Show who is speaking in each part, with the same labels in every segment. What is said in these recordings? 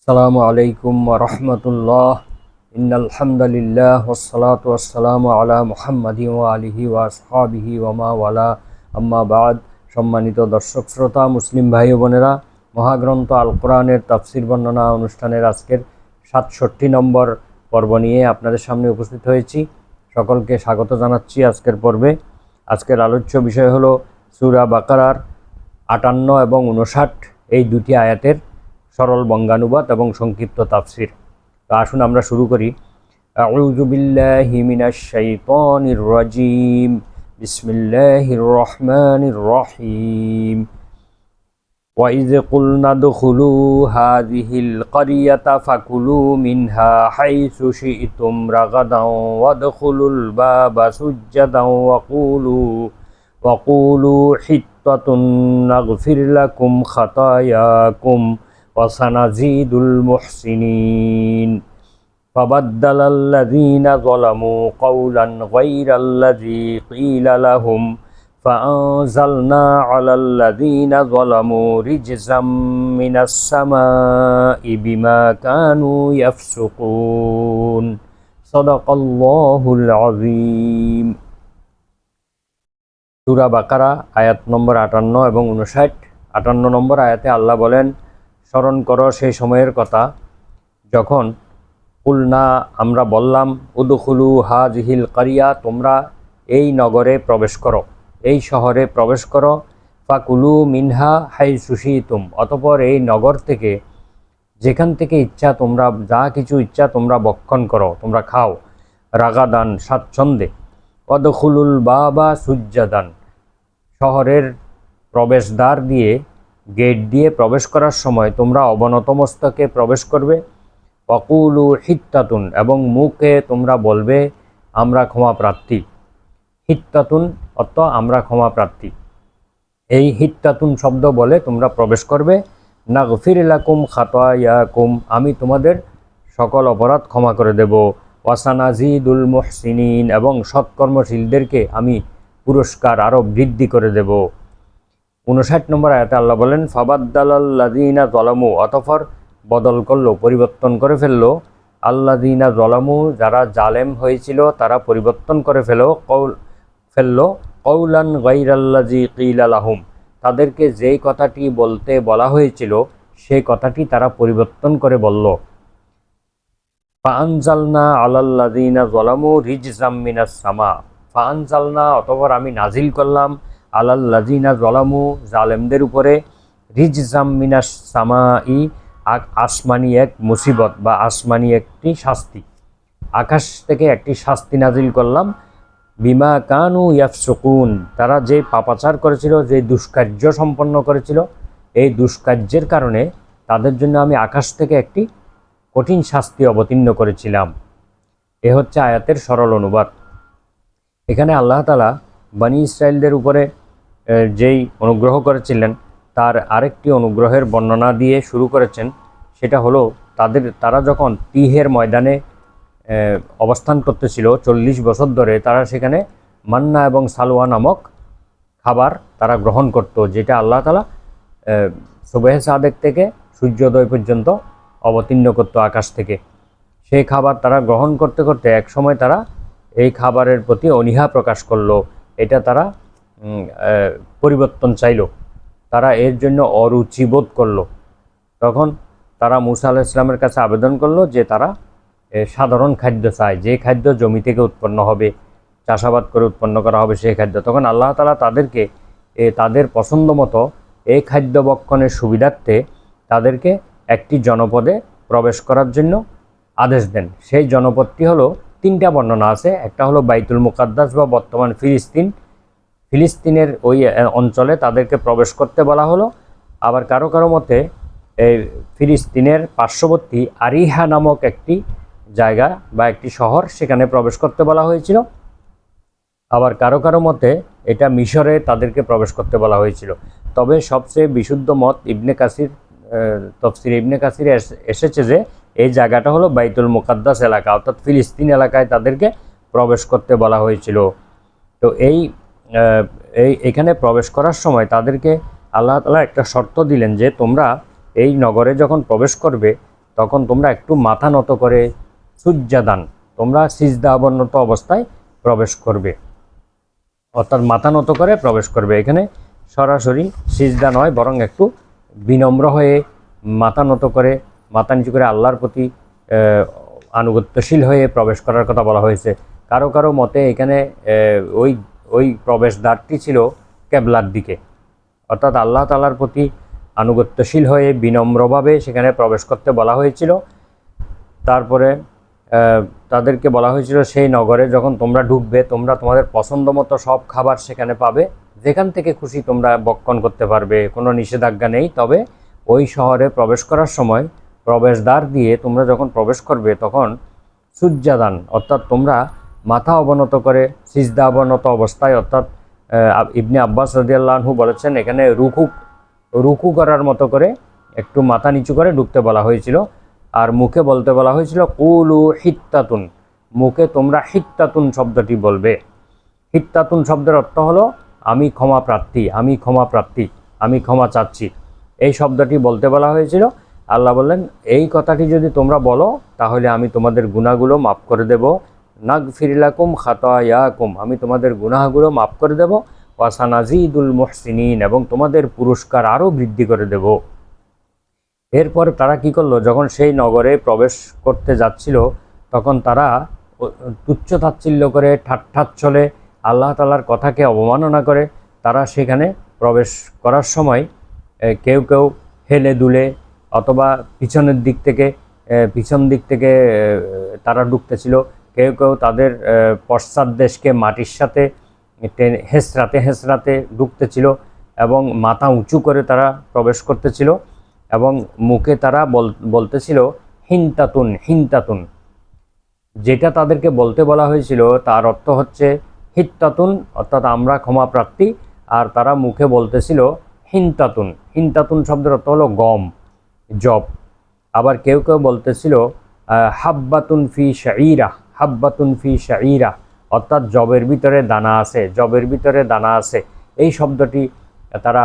Speaker 1: আসসালামু আলাইকুম ওয়া রাহমাতুল্লাহ। ইন্নাল হামদালিল্লাহ ওয়াসসালাতু ওয়াসসালামু আলা মুহাম্মাদিন ওয়া আলিহি ওয়া আসহাবিহি ওয়া মা ওয়ালা, আম্মা বাদ। সম্মানিত দর্শক শ্রোতা, মুসলিম ভাই ও বোনেরা, মহাগ্রন্থ আল কোরআনের তাফসির বর্ণনা অনুষ্ঠানের আজকের ৬৭ নম্বর পর্ব নিয়ে আপনাদের সামনে উপস্থিত হয়েছি। সকলকে স্বাগত জানাচ্ছি আজকের পর্বে। আজকের আলোচ্য বিষয় হলো সূরা বাকারার ৫৮ এবং ৫৯ এই দুটি আয়াতের সরল বঙ্গানুবাদ এবং সংক্ষিপ্ত তাফসির। তো আসুন আমরা শুরু করি। আউযু বিল্লাহি মিনাশ শাইতানির রাজিম। বিসমিল্লাহির রহমানির রহিম। وَإِذْ قُلْنَا ادْخُلُوا هَٰذِهِ الْقَرْيَةَ فَكُلُوا مِنْهَا حَيْثُ شِئْتُمْ رَغَدًا وَادْخُلُوا الْبَابَ سُجَّدًا وَقُولُوا حِطَّةٌ نَغْفِرْ لَكُمْ خَطَايَاكُمْ وَسَنَزِيدُ الْمُحْسِنِينَ فَبَدَّلَ الَّذِينَ ظَلَمُوا قَوْلًا غَيْرَ الَّذِي قِيلَ لَهُمْ فَأَنزَلْنَا عَلَى الَّذِينَ ظَلَمُوا رِجْزًا مِّنَ السَّمَاءِ بِمَا كَانُوا يَفْسُقُونَ صدق الله العظيم। সূরা বাকারা আয়াত নম্বর ৫৮ এবং ৫৯। ৫৮ নম্বর আয়াতে আল্লাহ বলেন, স্মরণ করো সেই সময়ের কথা যখন কুলনা আমরা বললাম, উদখুলু হাযিহিল কারিয়া তোমরা এই নগরে প্রবেশ করো, এই শহরে প্রবেশ করো। ফাকুলু মিনহা হাইসু শিতুম অতঃপর এই নগর থেকে যেখান থেকে ইচ্ছা তোমরা যা কিছু ইচ্ছা তোমরা ভক্ষণ করো, তোমরা খাও। রাগাদান স্বাচ্ছন্দ্যে। ওয়াদখুলুল বাবা সুজ্জাদান শহরের প্রবেশদ্বার দিয়ে গেট দিয়ে প্রবেশ করার সময় তোমরা অবনত মস্তকে প্রবেশ করবে। ওয়াকুলু হিত্তাতুন এবং মুখে তোমরা বলবে আমরা ক্ষমা প্রার্থী। হিত্তাতুন অর্থ আমরা ক্ষমা প্রার্থী। এই হিত্তাতুন শব্দ বলে তোমরা প্রবেশ করবে। নাগফির লাকুম খাতায়াকুম আমি তোমাদের সকল অপরাধ ক্ষমা করে দেব। ওয়াসানাজিদুল মুহসিনিন এবং সৎকর্মশীলদেরকে আমি পুরস্কার আরও বৃদ্ধি করে দেব। ৫৯ নম্বর আয়াতে আল্লাহ বলেন, ফাবাদ্দালাল্লাযীনা যালামু অতঃপর বদল করলো, পরিবর্তন করে ফেললো। আল্লাযীনা যালামু যারা জালেম হয়েছিল তারা পরিবর্তন করে ফেললো কওলান গায়রাল্লাযী ক্বিলা লাহুম তাদেরকে যেই কথাটি বলতে বলা হয়েছিল সেই কথাটি তারা পরিবর্তন করে বলল। ফাআনজালনা আলাল্লাযীনা যালামু রিজজাম মিনাস সামা ফাআনজালনা অতঃপর আমি নাজিল করলাম আলাল্লাযীনা যালামু জালেমদের উপরে রিজজাম মিনাস সামাই আসমানি এক মুসিবত বা আসমানি একটি শাস্তি, আকাশ থেকে একটি শাস্তি নাজিল করলাম। বিমা কানু ইয়াফসুকুন তারা যে পাপাচার করেছিল, যে দুষ্কার্য সম্পন্ন করেছিল, এই দুষ্কার্যের কারণে তাদের জন্য আমি আকাশ থেকে একটি কঠিন শাস্তি অবতীর্ণ করেছিলাম। এ হচ্ছে আয়াতের সরল অনুবাদ। এখানে আল্লাহ তাআলা বনী ইসরাইলদের উপরে যেই অনুগ্রহ করেছিলেন তার আরেকটি অনুগ্রহের বর্ণনা দিয়ে শুরু করেছেন। সেটা হলো তারা যখন তিহের ময়দানে অবস্থান করতেছিল ৪০ বছর ধরে, তারা সেখানে মান্না এবং সালওয়া নামক খাবার তারা গ্রহণ করত, যেটা আল্লাহ তাআলা সুবহে সাদেক থেকে সূর্যোদয় পর্যন্ত অবতীর্ণ করত আকাশ থেকে। সেই খাবার তারা গ্রহণ করতে করতে এক সময় তারা এই খাবারের প্রতি অনীহা প্রকাশ করলো, এটা তারা পরিবর্তন চাইল, তারা এর জন্য অরুচি বোধ করলো। তখন তারা মূসা আলাইহিস সালামের কাছে আবেদন করলো যে তারা সাধারণ খাদ্য চায়, যে খাদ্য জমি থেকে উৎপন্ন হবে, চাষাবাদ করে উৎপন্ন করা হবে সেই খাদ্য। তখন আল্লাহ তাআলা তাদেরকে তাদের পছন্দ মতো এই খাদ্য ভক্ষণের সুবিধার্থে তাদেরকে একটি জনপদে প্রবেশ করার জন্য আদেশ দেন। সেই জনপদটি হলো, 3টা বর্ণনা আছে। একটা হলো বাইতুল মুকাদ্দাস বা বর্তমান ফিলিস্তিনের ওই অঞ্চলে তাদেরকে প্রবেশ করতে বলা হলো। আবার কারো কারো মতে এই ফিলিস্তিনের পার্শ্ববর্তী আরিহা নামক একটি জায়গা বা একটি শহর, সেখানে প্রবেশ করতে বলা হয়েছিল। আবার কারো কারো মতে এটা মিশরে তাদেরকে প্রবেশ করতে বলা হয়েছিল। তবে সবচেয়ে বিশুদ্ধ মত তফসির ইবনে কাসিরে এসেছে যে এই জায়গাটা হলো বাইতুল মুকাদ্দাস এলাকা, অর্থাৎ ফিলিস্তিন এলাকায় তাদেরকে প্রবেশ করতে বলা হয়েছিল। তো এখানে প্রবেশ করার সময় তাদেরকে আল্লাহ তাআলা একটা শর্ত দিলেন যে তোমরা এই নগরে যখন প্রবেশ করবে তখন তোমরা একটু মাথা নত করে সুজ্জাদান, তোমরা সিজদা অবনত অবস্থায় প্রবেশ করবে, অর্থাৎ মাথা নত করে প্রবেশ করবে। এখানে সরাসরি সিজদা নয়, বরং একটু বিনম্র হয়ে মাথা নত করে, মাথা নিচু করে আল্লাহর প্রতি আনুগত্যশীল হয়ে প্রবেশ করার কথা বলা হয়েছে। কারো কারো মতে এখানে ওই ওই প্রবেশদ্বারটি ছিল কেবলার দিকে, অর্থাৎ আল্লাহ তাআলার প্রতি আনুগত্যশীল হয়ে বিনম্রভাবে সেখানে প্রবেশ করতে বলা হয়েছিল। তারপরে তাদেরকে বলা হয়েছিল সেই নগরে যখন তোমরা ঢুকবে, তোমরা তোমাদের পছন্দ মতো সব খাবার সেখানে পাবে, যেখান থেকে খুশি তোমরা ভক্ষণ করতে পারবে, কোনো নিষেধাজ্ঞা নেই। তবে ওই শহরে প্রবেশ করার সময় প্রবেশদ্বার দিয়ে তোমরা যখন প্রবেশ করবে তখন সুজ্জাদান, অর্থাৎ তোমরা মাথা অবনত করে সিজদা অবনত অবস্থায়, অর্থাৎ ইবনে আব্বাস রাদিয়াল্লাহু আনহু বলেছেন এখানে রুকু করার মতো করে একটু মাথা নিচু করে ঢুকতে বলা হয়েছিল। আর মুখে বলতে বলা হয়েছিল কুলু হিত্তাতুন, মুখে তোমরা হিত্তাতুন শব্দটি বলবে। হিত্তাতুন শব্দের অর্থ হলো আমি ক্ষমা প্রার্থী, আমি ক্ষমা প্রার্থী, আমি ক্ষমা চাচ্ছি, এই শব্দটি বলতে বলা হয়েছিল। আল্লাহ বললেন এই কথাটি যদি তোমরা বলো তাহলে আমি তোমাদের গুনাহগুলো মাফ করে দেব, নাগফির লাকুম খাতায়াকুম, আমি তোমাদের গুনাহগুলো মাফ করে দেব, ওয়াসানাজিদুল মুহসিনিন, এবং তোমাদের পুরস্কার আরও বৃদ্ধি করে দেব। এরপর তারা কি করলো, যখন সেই নগরে প্রবেশ করতে যাচ্ছিল তখন তারা তুচ্ছ তাচ্ছিল্য করে ঠাট্টাচ্ছলে আল্লাহ তাআলার কথাকে অবমাননা করে তারা সেখানে প্রবেশ করার সময় কেউ কেউ হেলে দুলে অথবা পিছন দিক থেকে তারা ঢুকতেছিল, কেউ কেউ তাদের পশ্চাৎ দেশকে মাটির সাথে হেঁচড়াতে ঢুকতেছিল এবং মাথা উঁচু করে তারা প্রবেশ করতেছিল এবং মুখে তারা বলতেছিল হিনতাতুন হিনতাতুন। যেটা তাদেরকে বলতে বলা হয়েছিল তার অর্থ হচ্ছে হিত্তাতুন, অর্থাৎ আমরা ক্ষমা প্রার্থী, আর তারা মুখে বলতেছিল হিনতাতুন। হিনতাতুন শব্দের অর্থ হলো গম, জব। আবার কেউ কেউ বলতেছিল হাব্বাতুন ফি শাঈরা, হাব্বাতুন ফি শাঈরা, অর্থাৎ জবের ভিতরে দানা আছে, জবের ভিতরে দানা আছে। এই শব্দটি তারা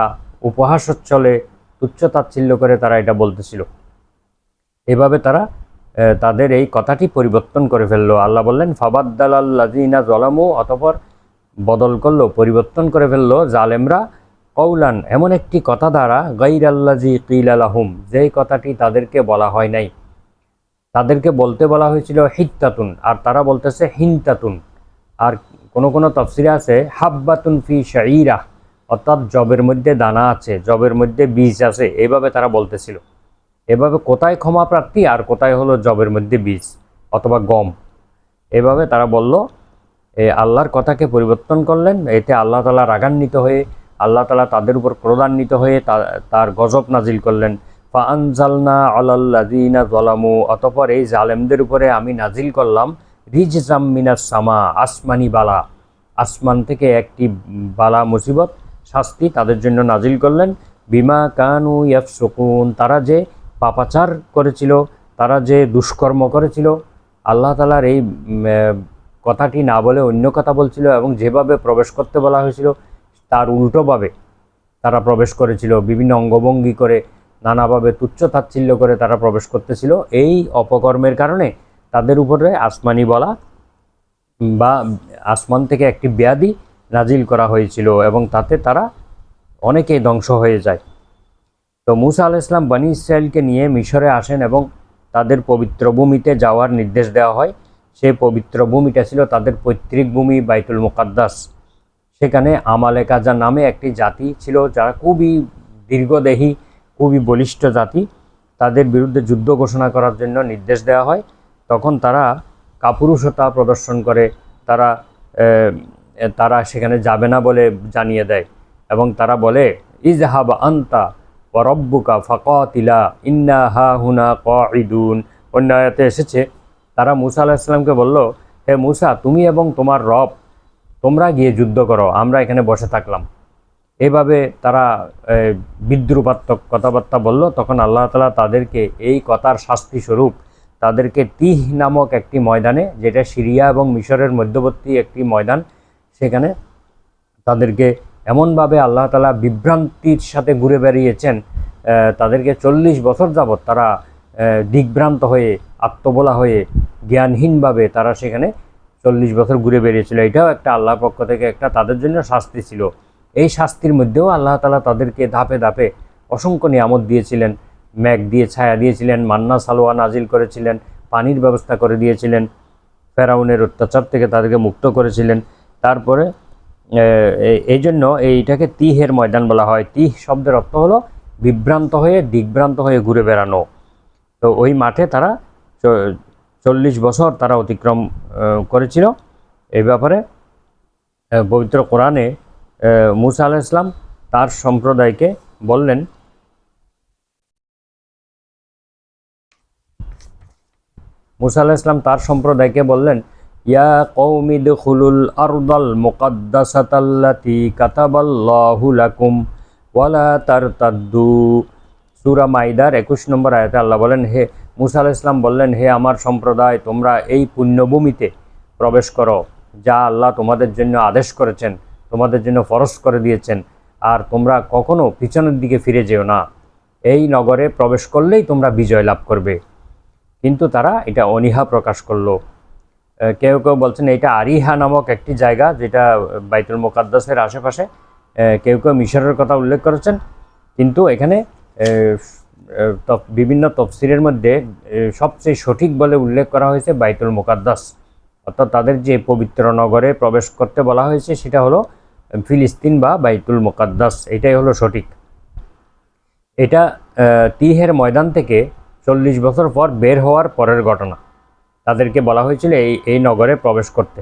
Speaker 1: উপহাসচ্ছলে তুচ্ছ-তাচ্ছিল্য করে তারা এটা বলতেছিল। এভাবে তারা তাদের এই কথাটি পরিবর্তন করে ফেললো। আল্লাহ বললেন ফাবাদ্দালাল্লাযীনা যালামু, অতঃপর বদল করলো, পরিবর্তন করে ফেললো জালেমরা কওলান, এমন একটি কথা দ্বারা গায়রাল্লাযী কিলা লাহুম, যেই কথাটি তাদেরকে বলা হয় নাই। তাদেরকে বলতে বলা হয়েছিল হিত্তাতুন, আর তারা বলতেছে হিনতাতুন। আর কোনো তাফসিরে আছে হাব্বাতুন ফি শাঈরা, অর্থাৎ জবের মধ্যে দানা আছে, জবের মধ্যে বীজ আছে, এইভাবে তারা বলতেছিল। এভাবে কোথায় ক্ষমা প্রার্থী আর কোথায় হলো জবের মধ্যে বীজ অথবা গম, এভাবে তারা বলল। আল্লাহর কথাকে পরিবর্তন করলেন। এতে আল্লাহ তাআলা রাগান্বিত হয়ে, আল্লাহ তাআলা তাদের উপর ক্রোধান্বিত হয়ে তার গজব নাজিল করলেন। ফাআনজালনা আলাল্লাযীনা যালামু, অতঃপর এই জালেমদের উপরে আমি নাজিল করলাম রিজজাম মিনাস সামা, আসমানি বালা, আসমান থেকে একটি বালা মুসিবত শাস্তি তাদের জন্য নাজিল করলেন। বিমা কানু ইয়াফসুকুন, তারা যে পাপাচার করেছিল, তারা যে দুষ্কর্ম করেছিল, আল্লাহ তাআলার এই কথাটি না বলে অন্য কথা বলছিল এবং যেভাবে প্রবেশ করতে বলা হয়েছিল তার উল্টোভাবে তারা প্রবেশ করেছিল, বিভিন্ন অঙ্গভঙ্গি করে নানাভাবে তুচ্ছ তাচ্ছিল্য করে তারা প্রবেশ করতেছিল। এই অপকর্মের কারণে তাদের উপরে আসমানি বলা বা আসমান থেকে একটি ব্যাধি নাজিল করা হয়েছিল এবং তাতে তারা অনেকেই ধ্বংস হয়ে যায়। তো মূসা আলাইহিস সালাম বনী ইসরাইলকে নিয়ে মিশরে আসেন এবং তাদের পবিত্র ভূমিতে যাওয়ার নির্দেশ দেওয়া হয়। সেই পবিত্র ভূমিটা ছিল তাদের পৈতৃক ভূমি বাইতুল মুকাদ্দাস। সেখানে আমালেকাজা নামে একটি জাতি ছিল যারা খুবই দীর্ঘদেহী, খুবই বলিষ্ঠ জাতি। তাদের বিরুদ্ধে যুদ্ধ ঘোষণা করার জন্য নির্দেশ দেওয়া হয়। তখন তারা কাপুরুষতা প্রদর্শন করে, তারা সেখানে যাবে না বলে জানিয়ে দেয় এবং তারা বলে ইযহাব আনতা ওয়া রাব্বুকা ফাকাতিলা ইন্না হাহুনা কাঈদুন। অন্য আয়াতে এসেছে তারা মূসা আলাইহিস সালামকে বলল, হে মূসা, তুমি এবং তোমার রব তোমরা গিয়ে যুদ্ধ করো, আমরা এখানে বসে থাকলাম। এভাবে তারা বিদ্রুপাত্মক কথাবার্তা বলল। তখন আল্লাহ তাআলা তাদেরকে এই কথার শাস্তি স্বরূপ তাদেরকে তিহ নামক একটি ময়দানে, যেটা সিরিয়া এবং মিশরের মধ্যবর্তী একটি ময়দান, সেখানে তাদেরকে এমনভাবে আল্লাহ তাআলা বিভ্রান্তির সাথে ঘুরে বেরিয়েছেন, তাদেরকে 40 বছর যাবৎ তারা দিগ্ভ্রান্ত হয়ে, আত্মবোলা হয়ে, জ্ঞানহীনভাবে তারা সেখানে 40 বছর ঘুরে বেরিয়েছিল। এটাও একটা আল্লাহর পক্ষ থেকে একটা তাদের জন্য শাস্তি ছিল। এই শাস্তির মধ্যেও আল্লাহ তাআলা তাদেরকে ধাপে ধাপে অসংখ্য নিয়ামত দিয়েছিলেন। মেঘ দিয়ে ছায়া দিয়েছিলেন, মান্না সালোয়া নাজিল করেছিলেন, পানির ব্যবস্থা করে দিয়েছিলেন, ফেরাউনের অত্যাচার থেকে তাদেরকে মুক্ত করেছিলেন। তারপরে এই জন্য এইটাকে তিহের ময়দান বলা হয়। তিহ শব্দের অর্থ হলো বিভ্রান্ত হয়ে, দিগ্ভ্রান্ত হয়ে ঘুরে বেড়ানো। তো ওই মাঠে তারা 40 বছর তারা অতিক্রম করেছিল। এই ব্যাপারে পবিত্র কোরআনে মুসা আলাইহিস সালাম তার সম্প্রদায়কে বললেন, মুসা আলাইহিস সালাম তার সম্প্রদায়কে বললেন, ইয়া কওমি দুখুলুল আরদাল মুকাদ্দাসাতাল্লাতী কাতাবাল্লাহু লাকুম ওয়ালা তারতাদ্দু। সূরা মাইদার 21 নম্বর আয়াতে আল্লাহ বলেন, হে মুসা আলাইহিস সালাম বললেন, হে আমার সম্প্রদায়, তোমরা এই পুণ্যভূমিতে প্রবেশ করো যা আল্লাহ তোমাদের জন্য আদেশ করেছেন, তোমাদের জন্য ফরজ করে দিয়েছেন, আর তোমরা কখনো পিছনের দিকে ফিরে যেও না। এই নগরে প্রবেশ করলেই তোমরা বিজয় লাভ করবে। কিন্তু তারা এটা অনীহা প্রকাশ করলো। কেউ কেউ বলছেন এটা আরিহা নামক একটি জায়গা, যেটা বাইতুল মুকাদ্দাসের আশেপাশে। কেউ কেউ মিশরের কথা উল্লেখ করেছেন, কিন্তু এখানে বিভিন্ন তফসিরের মধ্যে সবচেয়ে সঠিক বলে উল্লেখ করা হয়েছে বাইতুল মুকাদ্দাস, অর্থাৎ তাদের যে পবিত্র নগরে প্রবেশ করতে বলা হয়েছে সেটা হলো ফিলিস্তিন বা বাইতুল মুকাদ্দাস। এটাই হলো সঠিক। এটা তিহের ময়দান থেকে 40 বছর পর বের হওয়ার পরের ঘটনা। তাদেরকে বলা হয়েছিল এই নগরে প্রবেশ করতে।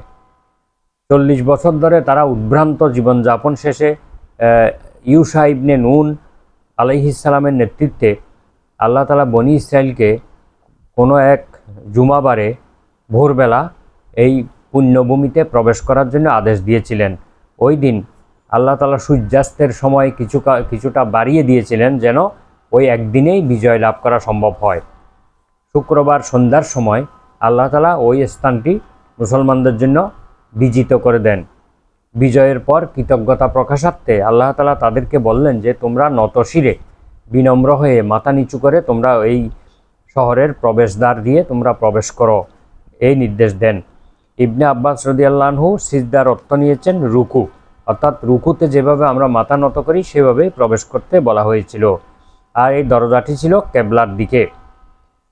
Speaker 1: 40 বছর ধরে তারা উদ্ভ্রান্ত জীবনযাপন শেষে ইউশা ইবনে নুন আলাইহিস সালামের নেতৃত্বে আল্লাহ তাআলা বনি ইসরাইলকে কোনো এক জুমাবারে ভোরবেলা এই পুণ্যভূমিতে প্রবেশ করার জন্য আদেশ দিয়েছিলেন। ওই দিন আল্লাহ তাআলা সূর্যাস্তের সময় কিছুটা বাড়িয়ে দিয়েছিলেন, যেন ওই একদিনেই বিজয় লাভ করা সম্ভব হয়। শুক্রবার সন্ধ্যার সময় আল্লাহ তাআলা ওই স্থানটি মুসলমানদের জন্য বিজিত করে দেন। বিজয়ের পর কৃতজ্ঞতা প্রকাশার্থে আল্লাহ তাআলা তাদেরকে বললেন যে, তোমরা নতশিরে বিনম্র হয়ে মাথা নিচু করে তোমরা এই শহরের প্রবেশদ্বার দিয়ে তোমরা প্রবেশ করো, এই নির্দেশ দেন। ইবনে আব্বাস রাদিয়াল্লাহু আনহু সিজদার অর্থ নিয়েছেন রুকু, অর্থাৎ রুকুতে যেভাবে আমরা মাথা নত করি সেভাবেই প্রবেশ করতে বলা হয়েছিল। আর এই দরজাটি ছিল কেবলার দিকে,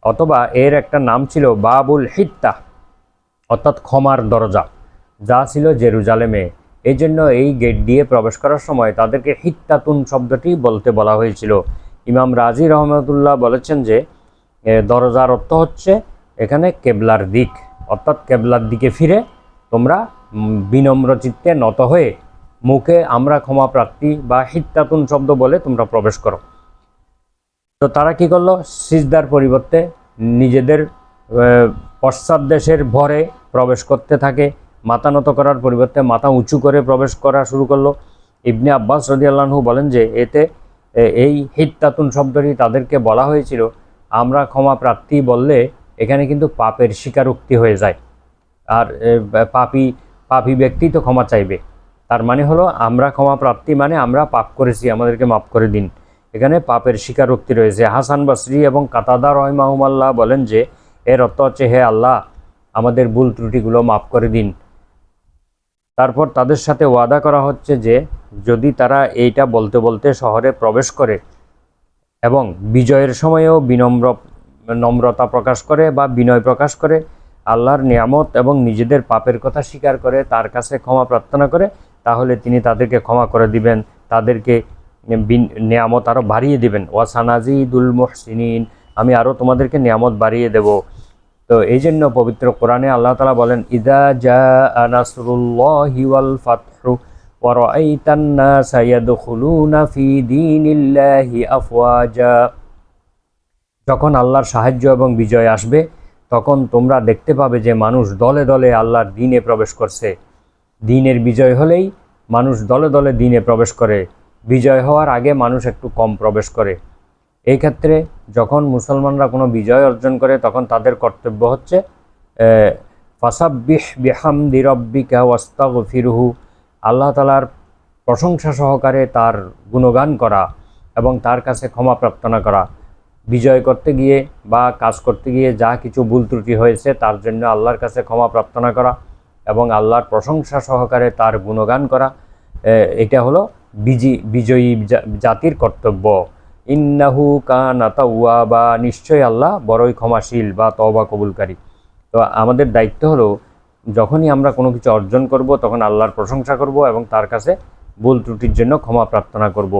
Speaker 1: অথবা এর একটা নাম ছিল বাবুল হিত্তা, অর্থাৎ ক্ষমার দরজা, যা ছিল জেরুজালেমে। এই জন্য এই গেট দিয়ে প্রবেশ করার সময় তাদেরকে হিত্তাতুন শব্দটি বলতে বলা হয়েছিল। ইমাম রাজি রহমতুল্লাহ বলেছেন যে দরজার অর্থ হচ্ছে এখানে কেবলার দিক, অর্থাৎ কেবলার দিকে ফিরে তোমরা বিনম্র চিত্তে নত হয়ে মুখে আমরা ক্ষমা প্রার্থী বা হিত্তাতুন শব্দ বলে তোমরা প্রবেশ করো। তো তারা কি করলো, সিজদার পরিবর্তে নিজেদের পশ্চাৎ দেশের ভরে প্রবেশ করতে থাকে। মাথা নত করার পরিবর্তে মাথা উঁচু করে প্রবেশ করা শুরু করলো। ইবনে আব্বাস রাদিয়াল্লাহু আনহু বলেন যে এতে এই হিত্তাতুন শব্দটি তাদেরকে বলা হয়েছিল, আমরা ক্ষমা প্রার্থী বললে এখানে কিন্তু পাপের স্বীকারোক্তি হয়ে যায়, আর পাপী ব্যক্তি তো ক্ষমা চাইবে। তার মানে হলো আমরা ক্ষমা প্রার্থী মানে আমরা পাপ করেছি, আমাদেরকে মাফ করে দিন। এখানে পাপের স্বীকারোক্তি রয়েছে। হাসান বসরি এবং কাতাদা রাহিমাহুল্লাহ বলেন যে এর অর্থ হচ্ছে, হে আল্লাহ, আমাদের ভুল ত্রুটিগুলো মাফ করে দিন। তারপর তাদের সাথে ওয়াদা করা হচ্ছে যে যদি তারা এইটা বলতে বলতে শহরে প্রবেশ করে এবং বিজয়ের সময়েও নম্রতা প্রকাশ করে বা বিনয় প্রকাশ করে, আল্লাহর নিয়ামত এবং নিজেদের পাপের কথা স্বীকার করে তার কাছে ক্ষমা প্রার্থনা করে, তাহলে তিনি তাদেরকে ক্ষমা করে দিবেন, তাদেরকে নিয়ামত আরও বাড়িয়ে দিবেন। ওয়াসানাজিদুল মুহসিনিন, আমি আরও তোমাদেরকে নিয়ামত বাড়িয়ে দেব। তো এই জন্য পবিত্র কোরআনে আল্লাহ তাআলা বলেন, ইযা জাআ নাসরুল্লাহি ওয়াল ফাতহু ওয়া রাআইতান নাসা ইয়াদখুলুনা ফি দীনিল্লাহি আফওয়াজা। যখন আল্লাহর সাহায্য এবং বিজয় আসবে তখন তোমরা দেখতে পাবে যে মানুষ দলে দলে আল্লাহর দ্বীনে প্রবেশ করছে। দ্বীনের বিজয় হলেই মানুষ দলে দলে দ্বীনে প্রবেশ করে, বিজয় হওয়ার আগে মানুষ একটু কম প্রবেশ করে। এই ক্ষেত্রে যখন মুসলমানরা কোনো বিজয় অর্জন করে তখন তাদের কর্তব্য হচ্ছে ফাসাব্বিহ বিহামদি রাব্বিকা ওয়াস্তাগফিরহু, আল্লাহ তাআলার প্রশংসা সহকারে তার গুণগান করা এবং তার কাছে ক্ষমা প্রার্থনা করা। বিজয় করতে গিয়ে বা কাজ করতে গিয়ে যা কিছু ভুল ত্রুটি হয়েছে তার জন্য আল্লাহর কাছে ক্ষমা প্রার্থনা করা এবং আল্লাহর প্রশংসা সহকারে তার গুণগান করা, এটা হলো বিজয়ী জাতির কর্তব্য। ইন্নাহু কানা তাওয়াবা, নিশ্চয়ই আল্লাহ বড়ই ক্ষমাশীল বা তওবা কবুলকারী। তো আমাদের দায়িত্ব হলো যখনই আমরা কোনো কিছু অর্জন করব তখন আল্লাহর প্রশংসা করব এবং তার কাছে ভুল ত্রুটির জন্য ক্ষমা প্রার্থনা করব।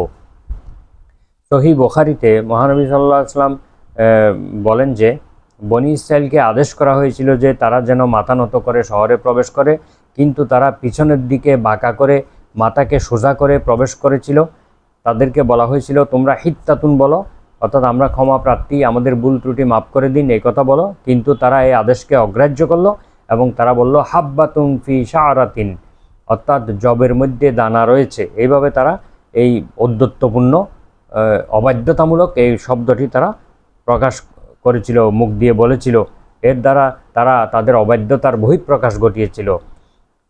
Speaker 1: সহিহ বুখারীতে মহানবী সাল্লাল্লাহু আলাইহি ওয়াসাল্লাম বলেন যে বনী ইসরাইলকে আদেশ করা হয়েছিল যে তারা যেন মাথা নত করে শহরে প্রবেশ করে, কিন্তু তারা পিছনের দিকে বাঁকা করে মাথাকে সোজা করে প্রবেশ করেছিল। তাদেরকে বলা হয়েছিল তোমরা হিত্তাতুন বলো, অর্থাৎ আমরা ক্ষমা প্রার্থী, আমাদের ভুল ত্রুটি মাফ করে দিন, এই কথা বলো। কিন্তু তারা এই আদেশকে অগ্রাহ্য করলো এবং তারা বলল হাব্বাতুন ফি শাআরাতিন, অর্থাৎ জবের মধ্যে দানা রয়েছে। এইভাবে তারা এই ঔদ্ধত্যপূর্ণ অবাধ্যতামূলক এই শব্দটি তারা প্রকাশ করেছিল, মুখ দিয়ে বলেছিল। এর দ্বারা তারা তাদের অবাধ্যতার বহিঃপ্রকাশ ঘটিয়েছিল।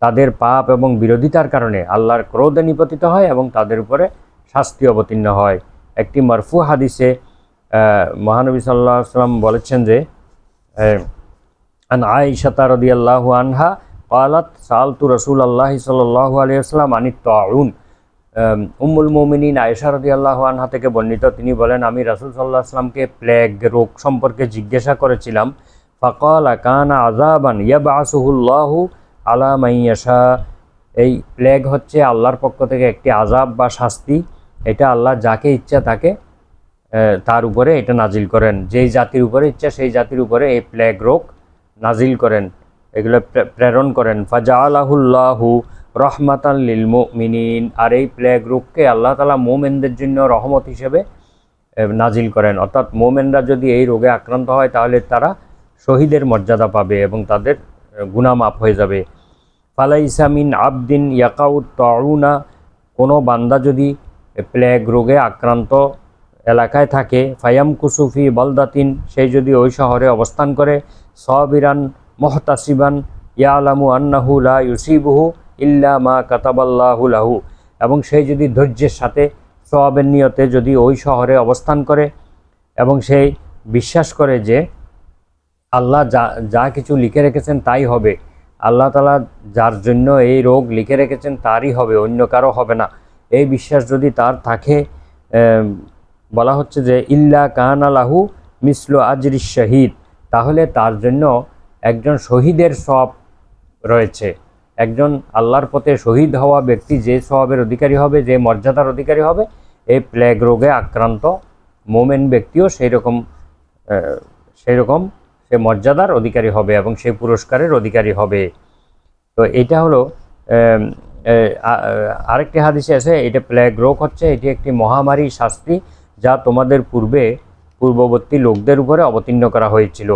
Speaker 1: তাদের পাপ এবং বিরোধিতার কারণে আল্লাহর ক্রোধে নিপতিত হয় এবং তাদের উপরে শাস্তি অবতীর্ণ হয়। একটি মারফু হাদিসে মহানবী সাল্লাল্লাহু আলাইহি ওয়াসাল্লাম বলেছেন যে আন আয়েশা রাদিয়াল্লাহু আনহা ক্বালাত সাআলতু রাসূলুল্লাহি সাল্লাল্লাহু আলাইহি ওয়াসাল্লাম আনিত তাউন। উম্মুল মুমিনিন আয়েশা রাদিয়াল্লাহু আনহা থেকে বর্ণিত, তিনি বলেন আমি রাসূল সাল্লাল্লাহু আলাইহি ওয়াসাল্লামকে প্লেগ রোগ সম্পর্কে জিজ্ঞাসা করেছিলাম। ফাকালা কানা আযাবান ইয়াবআসুহুল্লাহু আলা মান ইয়াশা, এই প্লেগ হচ্ছে আল্লাহর পক্ষ থেকে একটি আযাব বা শাস্তি। এটা আল্লাহ যাকে ইচ্ছা তাকে তার উপরে এটা নাজিল করেন, যেই জাতির উপরে ইচ্ছা সেই জাতির উপরে এই প্লেগ রোগ নাজিল করেন, এগুলো প্রেরণ করেন। ফাজাআলাহুল্লাহু রহমাতাল লিল মুমিনিন, আর এই প্লেগ রোগকে আল্লাহ তাআলা মুমিনদের জন্য রহমত হিসেবে নাজিল করেন। অর্থাৎ মুমিনরা যদি এই রোগে আক্রান্ত হয় তাহলে তারা শহীদের মর্যাদা পাবে এবং তাদের গুনাহ মাফ হয়ে যাবে। ফালাইসা মিন আবদিন ইয়াকাউত তাউনা, কোনো বান্দা যদি প্লেগ রোগে আক্রান্ত এলাকায় থাকে, ফায়াম কুসুফি বলদাতিন, সেই যদি ওই শহরে অবস্থান করে, সাবিরান মুহতাসিবান ইয়ালামু আন্নাহু লা ইউসিবুহু ইল্লা মা কাতাবাল্লাহু লাহু, এবং সেই যদি ধৈর্যের সাথে সওয়াবের নিয়তে যদি ওই শহরে অবস্থান করে এবং সেই বিশ্বাস করে যে আল্লাহ যা কিছু লিখে রেখেছেন তাই হবে, আল্লাহ তাআলা যার জন্য এই রোগ লিখে রেখেছেন তারই হবে, অন্য কারো হবে না, এই বিশ্বাস যদি তার থাকে, বলা হচ্ছে যে ইল্লা কানা লাহু মিসলু আজরিশ শহীদ, তাহলে তার জন্য একজন শহীদের সওয়াব রয়েছে। একজন আল্লাহর পথে শহীদ হওয়া ব্যক্তি যে সওয়াবের অধিকারী হবে, যে মর্যাদার অধিকারী হবে, এই প্লেগ রোগে আক্রান্ত মোমেন ব্যক্তিও সেই রকম সে মর্যাদার অধিকারী হবে এবং সেই পুরস্কারের অধিকারী হবে। তো এটা হলো আরেকটি হাদিসে আছে, এটা প্লেগ রোগ হচ্ছে এটি একটি মহামারী শাস্তি যা তোমাদের পূর্ববর্তী লোকদের উপরে অবতীর্ণ করা হয়েছিল।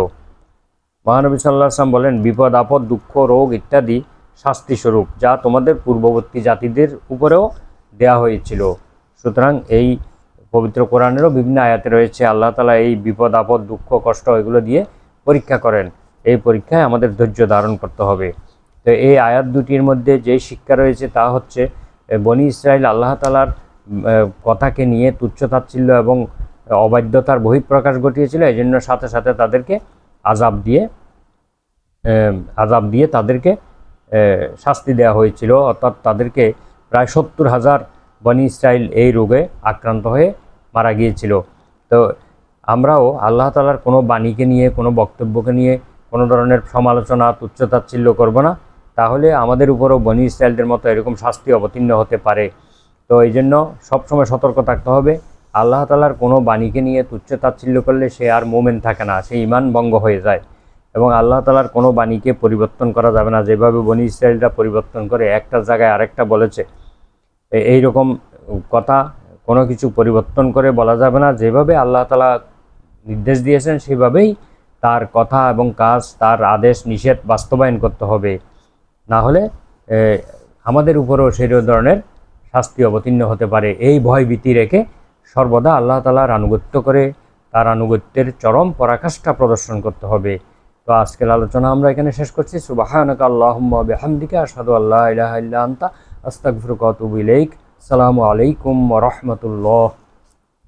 Speaker 1: মহানবী সাল্লাল্লাহু আলাইহি ওয়াসাল্লাম বলেন বিপদ আপদ দুঃখ রোগ ইত্যাদি শাস্তিস্বরূপ যা তোমাদের পূর্ববর্তী জাতিদের উপরেও দেয়া হয়েছিল। সুতরাং এই পবিত্র কোরআনেরও বিভিন্ন আয়াতে রয়েছে আল্লাহ তাআলা এই বিপদ আপদ দুঃখ কষ্ট এগুলো দিয়ে পরীক্ষা করেন। এই পরীক্ষায় আমাদের ধৈর্য ধারণ করতে হবে। তো এই আয়াত দুটির মধ্যে যে শিক্ষা রয়েছে তা হচ্ছে বনী ইসরাইল আল্লাহ তাআলার কথাকে নিয়ে তুচ্ছতাচ্ছিল্য এবং অবাধ্যতার বহিঃপ্রকাশ ঘটিয়েছিল, এই জন্য সাথে সাথে তাদেরকে আযাব দিয়ে তাদেরকে শাস্তি দেওয়া হয়েছিল। অর্থাৎ তাদেরকে প্রায় 70,000 বনী ইসরাইল এই রোগে আক্রান্ত হয়ে মারা গিয়েছিল। তো আমরাও আল্লাহ তাআলার কোনো বাণীকে নিয়ে কোনো বক্তব্যকে নিয়ে কোনো ধরনের সমালোচনা তুচ্ছতাচ্ছিল্য করব না, তাহলে আমাদের উপরও বনী ইসরাইলদের মতো এরকম শাস্তি অবতীর্ণ হতে পারে। তো এই জন্য সবসময় সতর্ক থাকতে হবে। আল্লাহ তাআলার কোনো বাণীকে নিয়ে তুচ্ছতাচ্ছিল্য করলে সে আর মুমিন থাকে না, সে ঈমান ভঙ্গ হয়ে যায়। এবং আল্লাহ তাআলার কোনো বাণীকে পরিবর্তন করা যাবে না, যেভাবে বনী ইসরাইলরা পরিবর্তন করে একটা জায়গায় আরেকটা বলেছে, এই রকম কথা কোনো কিছু পরিবর্তন করে বলা যাবে না। যেভাবে আল্লাহ তাআলা নির্দেশ দিয়েছেন সেভাবেই তার কথা এবং কাজ, তার আদেশ নিষেধ বাস্তবায়ন করতে হবে, না হলে আমাদের উপরও সেই ধরনের শাস্তি অবতীর্ণ হতে পারে। এই ভয় ভীতি রেখে সর্বদা আল্লাহ তাআলার আনুগত্য করে তার আনুগত্যের চরম পরাকাষ্ঠা প্রদর্শন করতে হবে। তো আজকের আলোচনা আমরা এখানে শেষ করছি। সুবহানাকা আল্লাহুম্মা ওয়া বিহামদিকা আশহাদু আল্লা ইলাহা ইল্লা আনতা আস্তাগফিরুকা ওয়া আতুবু ইলাইক। আসসালামু আলাইকুম ওয়া রাহমাতুল্লাহ।